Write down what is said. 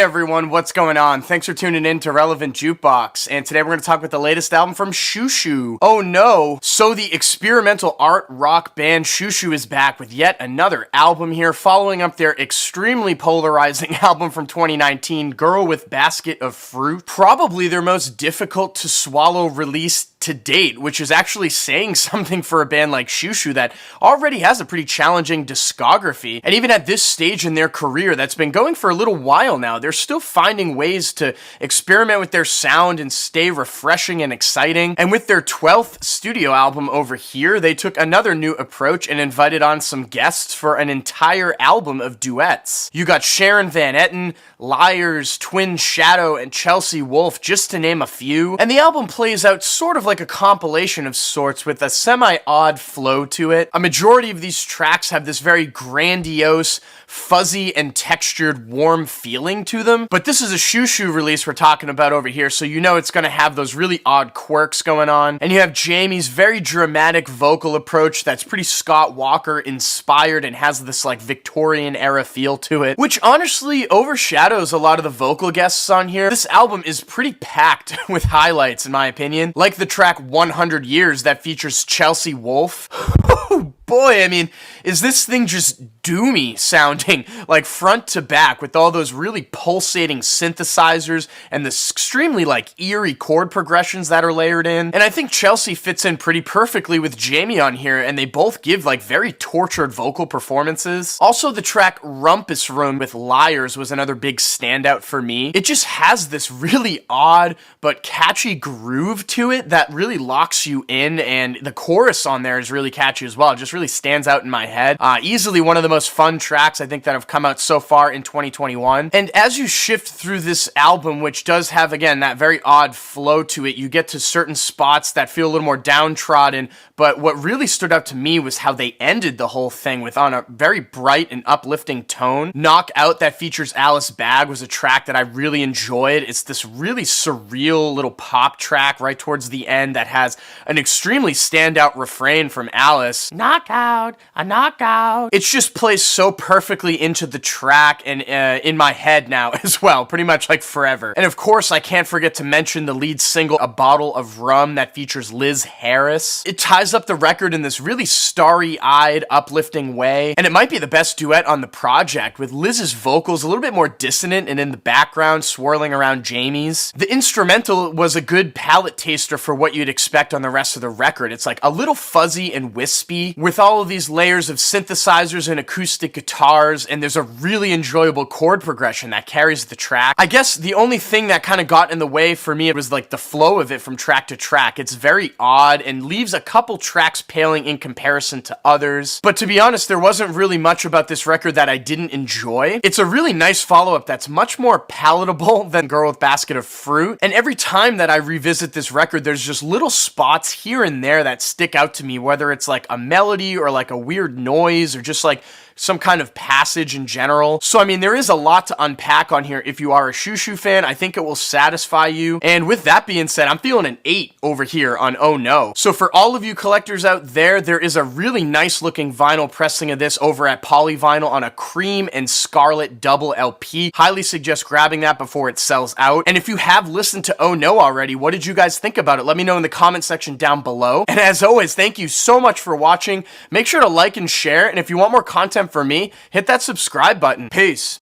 everyone, what's going on? Thanks for tuning in to Relevant Jukebox, and today we're going to talk about the latest album from Xiu Xiu. Oh no! So the experimental art rock band Xiu Xiu is back with yet another album here, following up their extremely polarizing album from 2019, Girl with Basket of Fruit. Probably their most difficult to swallow release to date, which is actually saying something for a band like Xiu Xiu that already has a pretty challenging discography. And even at this stage in their career that's been going for a little while now, they're still finding ways to experiment with their sound and stay refreshing and exciting. And with their 12th studio album over here, they took another new approach and invited on some guests for an entire album of duets. You got Sharon Van Etten, Liars, Twin Shadow, and Chelsea Wolfe, just to name a few. And the album plays out sort of like a compilation of sorts with a semi-odd flow to it. A majority of these tracks have this very grandiose, fuzzy, and textured, warm feeling to them. But this is a Xiu Xiu release we're talking about over here, so you know it's gonna have those really odd quirks going on. And you have Jamie's very dramatic vocal approach that's pretty Scott Walker inspired and has this like Victorian era feel to it, which honestly overshadows a lot of the vocal guests on here. This album is pretty packed with highlights in my opinion, like the track 100 Years that features Chelsea Wolfe. Oh boy, I mean, is this thing just doomy sounding, like front to back, with all those really pulsating synthesizers and the extremely like eerie chord progressions that are layered in. And I think Chelsea fits in pretty perfectly with Jamie on here, and they both give like very tortured vocal performances. Also, the track Rumpus Room with Liars was another big standout for me. It just has this really odd but catchy groove to it that really locks you in, and the chorus on there is really catchy as well. It just really stands out in my head. Easily one of the most fun tracks I think that have come out so far in 2021. And as you shift through this album, which does have, again, that very odd flow to it, you get to certain spots that feel a little more downtrodden, but what really stood out to me was how they ended the whole thing with on a very bright and uplifting tone. Knockout, that features Alice Bag, was a track that I really enjoyed. It's this really surreal little pop track right towards the end that has an extremely standout refrain from Alice. Knockout, a knockout. It just plays so perfectly into the track and in my head now as well, pretty much like forever. And of course, I can't forget to mention the lead single, A Bottle of Rum, that features Liz Harris. It ties up the record in this really starry-eyed, uplifting way, and it might be the best duet on the project, with Liz's vocals a little bit more dissonant and in the background swirling around Jamie's. The instrumental was a good palate taster for what you'd expect on the rest of the record. It's like a little fuzzy and wispy, with all of these layers of synthesizers and acoustic guitars, and there's a really enjoyable chord progression that carries the track. I guess the only thing that kind of got in the way for me was like the flow of it from track to track. It's very odd and leaves a couple tracks paling in comparison to others. But to be honest, there wasn't really much about this record that I didn't enjoy. It's a really nice follow-up that's much more palatable than Girl with Basket of Fruit. And every time that I revisit this record, there's just little spots here and there that stick out to me, whether it's like a melody or like a weird noise or just like some kind of passage in general. So I mean, there is a lot to unpack on here. If you are a Xiu Xiu fan, I think it will satisfy you. And with that being said, I'm feeling an 8 over here on Oh No. So for all of you collectors out there, there is a really nice looking vinyl pressing of this over at Polyvinyl on a cream and scarlet double LP. Highly suggest grabbing that before it sells out. And if you have listened to Oh No already, what did you guys think about it? Let me know in the comment section down below. And as always, thank you so much for watching. Make sure to like and share. And if you want more content from me, hit that subscribe button. Peace.